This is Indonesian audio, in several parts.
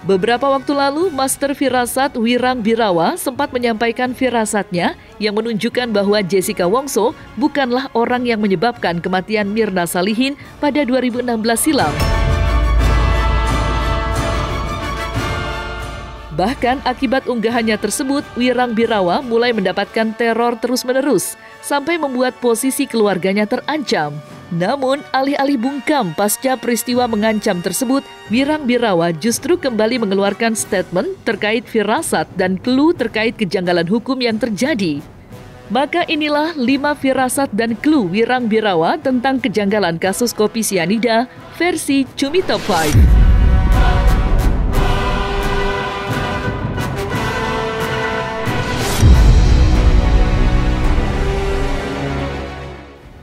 Beberapa waktu lalu, Master Firasat Wirang Birawa sempat menyampaikan firasatnya yang menunjukkan bahwa Jessica Wongso bukanlah orang yang menyebabkan kematian Mirna Salihin pada 2016 silam. Bahkan akibat unggahannya tersebut, Wirang Birawa mulai mendapatkan teror terus-menerus sampai membuat posisi keluarganya terancam. Namun, alih-alih bungkam pasca peristiwa mengancam tersebut, Wirang Birawa justru kembali mengeluarkan statement terkait firasat dan clue terkait kejanggalan hukum yang terjadi. Maka inilah 5 firasat dan clue Wirang Birawa tentang kejanggalan kasus kopi sianida versi Cumi Top 5.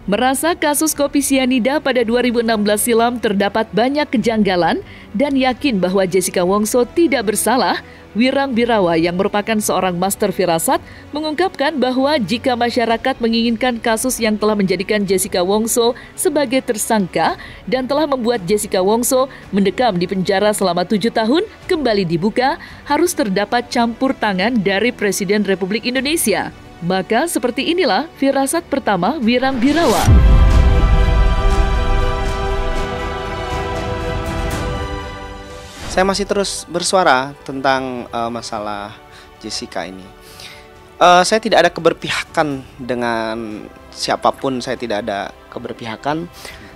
Merasa kasus kopi sianida pada 2016 silam terdapat banyak kejanggalan dan yakin bahwa Jessica Wongso tidak bersalah, Wirang Birawa yang merupakan seorang master firasat mengungkapkan bahwa jika masyarakat menginginkan kasus yang telah menjadikan Jessica Wongso sebagai tersangka dan telah membuat Jessica Wongso mendekam di penjara selama 7 tahun kembali dibuka, harus terdapat campur tangan dari Presiden Republik Indonesia. Maka seperti inilah firasat pertama Wirang Birawa. Saya masih terus bersuara tentang masalah Jessica ini. Saya tidak ada keberpihakan dengan siapapun, saya tidak ada keberpihakan.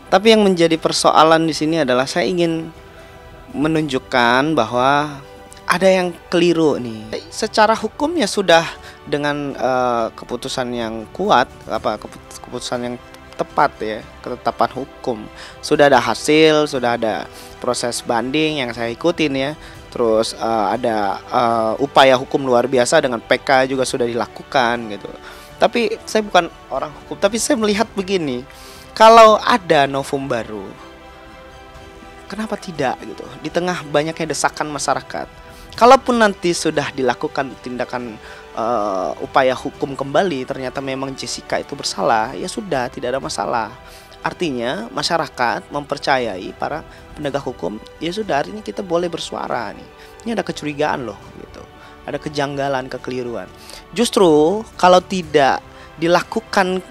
Tapi yang menjadi persoalan di sini adalah saya ingin menunjukkan bahwa ada yang keliru nih. Secara hukum ya sudah dengan keputusan yang kuat, keputusan yang tepat ya, ketetapan hukum. Sudah ada hasil, sudah ada proses banding yang saya ikutin ya. Terus ada upaya hukum luar biasa dengan PK juga sudah dilakukan gitu. Tapi saya bukan orang hukum, tapi saya melihat begini. Kalau ada novum baru, kenapa tidak gitu? Di tengah banyaknya desakan masyarakat. Kalaupun nanti sudah dilakukan tindakan upaya hukum kembali, ternyata memang Jessica itu bersalah, ya sudah, tidak ada masalah. Artinya masyarakat mempercayai para penegak hukum, ya sudah, artinya kita boleh bersuara nih. Ini ada kecurigaan loh gitu. Ada kejanggalan, kekeliruan. Justru kalau tidak dilakukan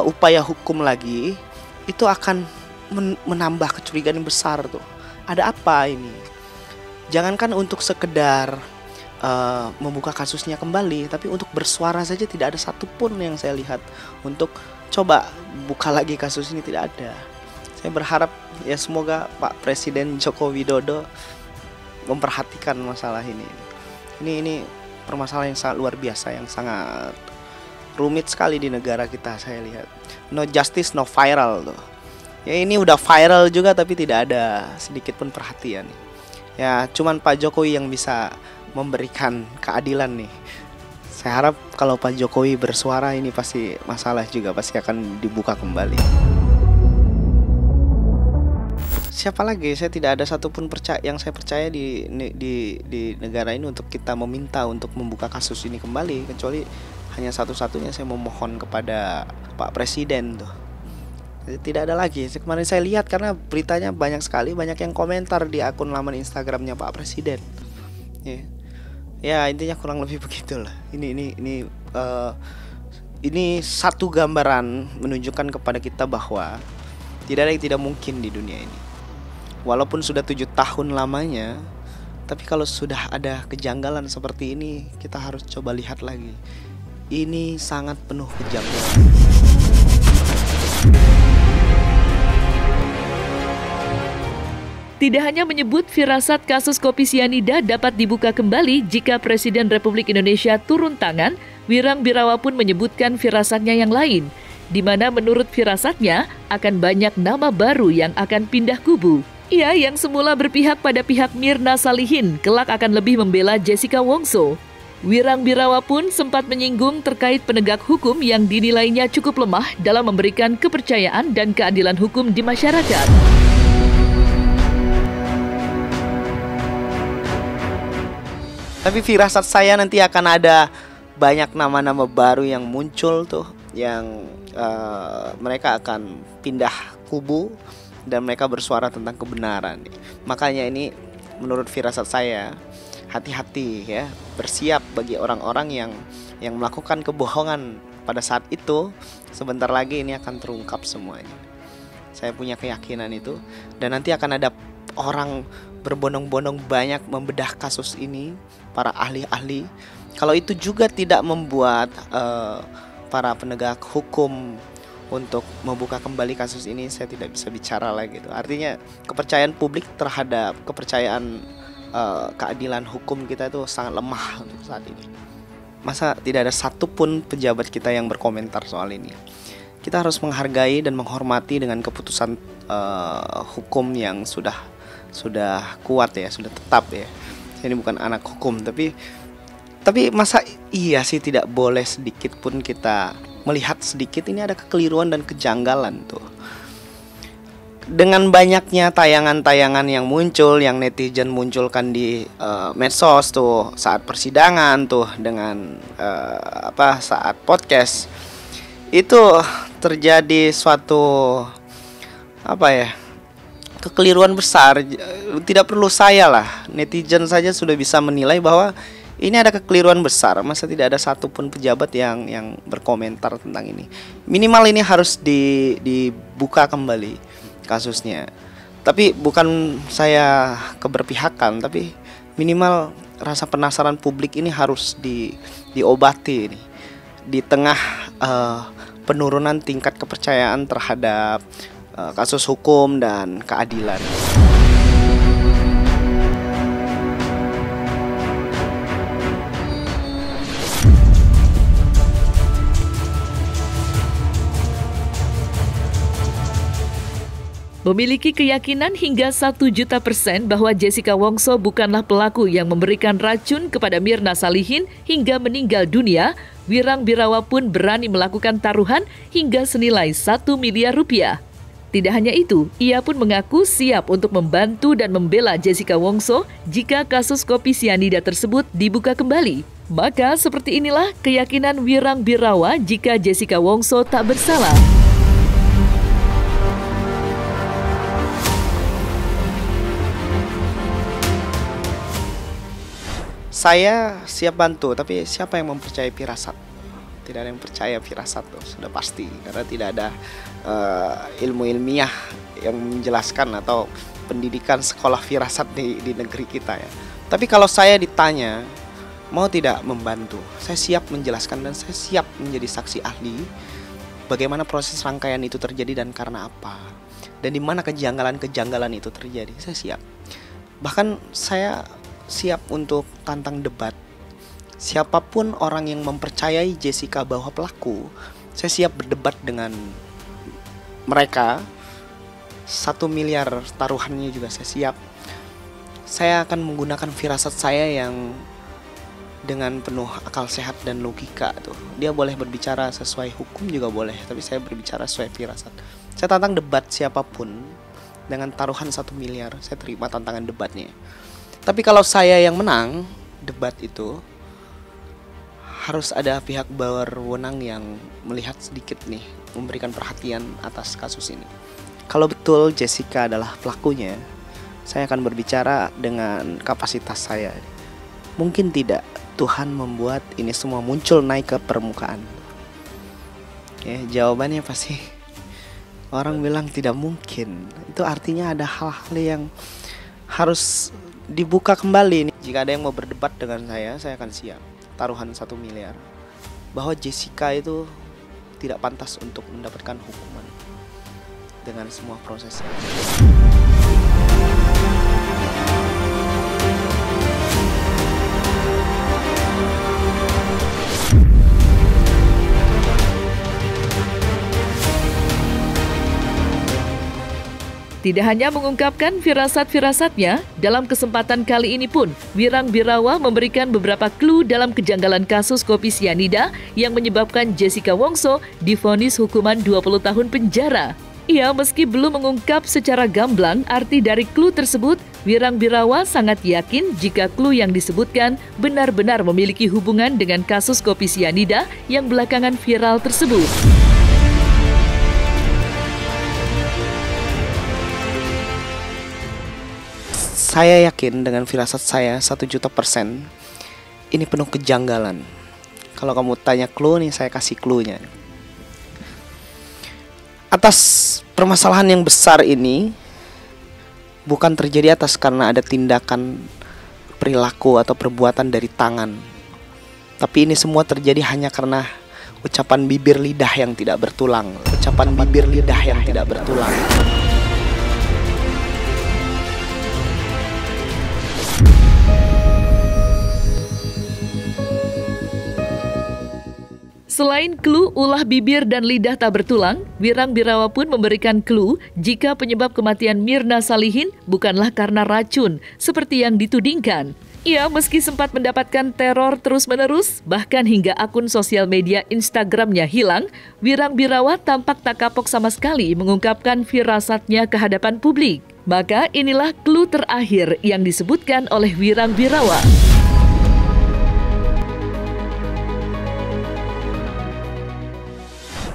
upaya hukum lagi, itu akan menambah kecurigaan yang besar tuh. Ada apa ini? Jangankan untuk sekedar membuka kasusnya kembali, tapi untuk bersuara saja tidak ada satupun yang saya lihat untuk coba buka lagi kasus ini, tidak ada. Saya berharap ya semoga Pak Presiden Joko Widodo memperhatikan masalah ini. Ini permasalahan yang sangat luar biasa, yang sangat rumit sekali di negara kita. Saya lihat no justice no viral tuh. Ya ini udah viral juga tapi tidak ada sedikit pun perhatian. Ya cuman Pak Jokowi yang bisa memberikan keadilan nih. Saya harap kalau Pak Jokowi bersuara ini pasti masalah juga pasti akan dibuka kembali. Siapa lagi? Saya tidak ada satupun yang saya percaya di negara ini untuk kita meminta untuk membuka kasus ini kembali, kecuali hanya satu-satunya saya memohon kepada Pak Presiden tuh. Tidak ada lagi. Kemarin saya lihat karena beritanya banyak sekali, banyak yang komentar di akun laman Instagramnya Pak Presiden. Ya intinya kurang lebih begitulah. Ini satu gambaran menunjukkan kepada kita bahwa tidak ada yang tidak mungkin di dunia ini. Walaupun sudah 7 tahun lamanya, tapi kalau sudah ada kejanggalan seperti ini, kita harus coba lihat lagi. Ini sangat penuh kejanggalan. Tidak hanya menyebut firasat kasus kopi sianida dapat dibuka kembali jika Presiden Republik Indonesia turun tangan, Wirang Birawa pun menyebutkan firasatnya yang lain, di mana menurut firasatnya akan banyak nama baru yang akan pindah kubu. Ia yang semula berpihak pada pihak Mirna Salihin, kelak akan lebih membela Jessica Wongso. Wirang Birawa pun sempat menyinggung terkait penegak hukum yang dinilainya cukup lemah dalam memberikan kepercayaan dan keadilan hukum di masyarakat. Tapi firasat saya nanti akan ada banyak nama-nama baru yang muncul tuh, yang mereka akan pindah kubu dan mereka bersuara tentang kebenaran. Makanya ini menurut firasat saya, hati-hati ya, bersiap bagi orang-orang yang melakukan kebohongan pada saat itu. Sebentar lagi ini akan terungkap semuanya. Saya punya keyakinan itu, dan nanti akan ada orang berbondong-bondong banyak membedah kasus ini, para ahli-ahli. Kalau itu juga tidak membuat para penegak hukum untuk membuka kembali kasus ini, saya tidak bisa bicara lagi gitu. Artinya kepercayaan publik terhadap kepercayaan keadilan hukum kita itu sangat lemah untuk saat ini. Masa tidak ada satupun pejabat kita yang berkomentar soal ini. Kita harus menghargai dan menghormati dengan keputusan hukum yang sudah kuat ya, sudah tetap ya. Ini bukan anak hukum, tapi masa iya sih tidak boleh sedikit pun kita melihat sedikit ini ada kekeliruan dan kejanggalan tuh. Dengan banyaknya tayangan-tayangan yang muncul, yang netizen munculkan di medsos tuh saat persidangan tuh, dengan saat podcast, itu terjadi suatu kekeliruan besar. Tidak perlu saya lah, netizen saja sudah bisa menilai bahwa ini ada kekeliruan besar. Masa tidak ada satupun pejabat yang berkomentar tentang ini. Minimal ini harus dibuka kembali kasusnya. Tapi bukan saya keberpihakan, tapi minimal rasa penasaran publik ini harus diobati ini. Di tengah penurunan tingkat kepercayaan terhadap kasus hukum dan keadilan. Memiliki keyakinan hingga 1 juta % bahwa Jessica Wongso bukanlah pelaku yang memberikan racun kepada Mirna Salihin hingga meninggal dunia, Wirang Birawa pun berani melakukan taruhan hingga senilai 1 miliar rupiah. Tidak hanya itu, ia pun mengaku siap untuk membantu dan membela Jessica Wongso jika kasus kopi sianida tersebut dibuka kembali. Maka seperti inilah keyakinan Wirang Birawa jika Jessica Wongso tak bersalah. Saya siap bantu, tapi siapa yang mempercayai firasat? Tidak ada yang percaya firasat tuh, sudah pasti. Karena tidak ada ilmu ilmiah yang menjelaskan atau pendidikan sekolah firasat di negeri kita ya. Tapi kalau saya ditanya, mau tidak membantu? Saya siap menjelaskan dan saya siap menjadi saksi ahli bagaimana proses rangkaian itu terjadi dan karena apa. Dan di mana kejanggalan-kejanggalan itu terjadi, saya siap. Bahkan saya siap untuk tantang debat. Siapapun orang yang mempercayai Jessica bahwa pelaku, saya siap berdebat dengan mereka. 1 miliar taruhannya juga saya siap. Saya akan menggunakan firasat saya yang dengan penuh akal sehat dan logika tuh. Dia boleh berbicara sesuai hukum juga boleh, tapi saya berbicara sesuai firasat. Saya tantang debat siapapun dengan taruhan 1 miliar. Saya terima tantangan debatnya. Tapi kalau saya yang menang debat itu, harus ada pihak berwenang yang melihat sedikit nih, memberikan perhatian atas kasus ini. Kalau betul Jessica adalah pelakunya, saya akan berbicara dengan kapasitas saya. Mungkin tidak Tuhan membuat ini semua muncul naik ke permukaan. Ya, jawabannya pasti orang bilang tidak mungkin. Itu artinya ada hal-hal yang harus dibuka kembali. Jika ada yang mau berdebat dengan saya akan siap. Taruhan 1 miliar. Bahwa Jessica itu tidak pantas untuk mendapatkan hukuman dengan semua prosesnya. Tidak hanya mengungkapkan firasat-firasatnya, dalam kesempatan kali ini pun, Wirang Birawa memberikan beberapa clue dalam kejanggalan kasus kopi sianida yang menyebabkan Jessica Wongso divonis hukuman 20 tahun penjara. Ia meski belum mengungkap secara gamblang arti dari clue tersebut, Wirang Birawa sangat yakin jika clue yang disebutkan benar-benar memiliki hubungan dengan kasus kopi sianida yang belakangan viral tersebut. Saya yakin dengan firasat saya 1.000.000% ini penuh kejanggalan. Kalau kamu tanya clue nih, saya kasih clue-nya. Atas permasalahan yang besar ini bukan terjadi atas karena ada tindakan perilaku atau perbuatan dari tangan, tapi ini semua terjadi hanya karena ucapan bibir lidah yang tidak bertulang. Ucapan bibir lidah yang tidak bertulang. Selain clue ulah bibir dan lidah tak bertulang, Wirang Birawa pun memberikan clue jika penyebab kematian Mirna Salihin bukanlah karena racun, seperti yang ditudingkan. Ya, meski sempat mendapatkan teror terus-menerus, bahkan hingga akun sosial media Instagramnya hilang, Wirang Birawa tampak tak kapok sama sekali mengungkapkan firasatnya ke hadapan publik. Maka inilah clue terakhir yang disebutkan oleh Wirang Birawa.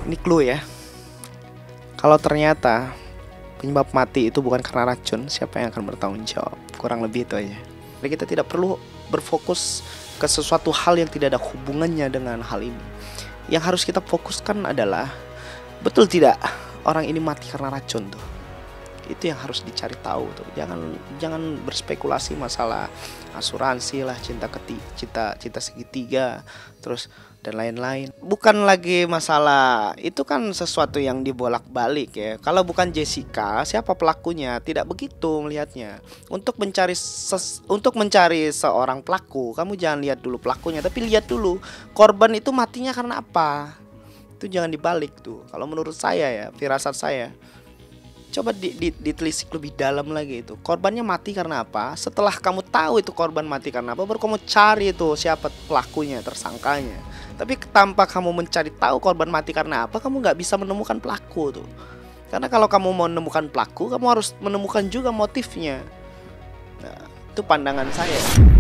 Ini clue ya. Kalau ternyata penyebab mati itu bukan karena racun, siapa yang akan bertanggung jawab? Kurang lebih itu aja. Jadi kita tidak perlu berfokus ke sesuatu hal yang tidak ada hubungannya dengan hal ini. Yang harus kita fokuskan adalah, betul tidak orang ini mati karena racun tuh. Itu yang harus dicari tahu tuh. Jangan berspekulasi masalah asuransi lah, cinta segitiga, terus dan lain-lain. Bukan lagi masalah, itu kan sesuatu yang dibolak-balik ya. Kalau bukan Jessica, siapa pelakunya? Tidak begitu melihatnya. Untuk mencari seorang pelaku, kamu jangan lihat dulu pelakunya, tapi lihat dulu korban itu matinya karena apa. Itu jangan dibalik tuh. Kalau menurut saya ya, firasat saya, coba ditelisik lebih dalam lagi itu. Korbannya mati karena apa? Setelah kamu tahu itu korban mati karena apa, baru kamu cari itu siapa pelakunya, tersangkanya. Tapi tanpa kamu mencari tahu korban mati karena apa, kamu nggak bisa menemukan pelaku tuh. Karena kalau kamu mau menemukan pelaku, kamu harus menemukan juga motifnya. Nah, itu pandangan saya.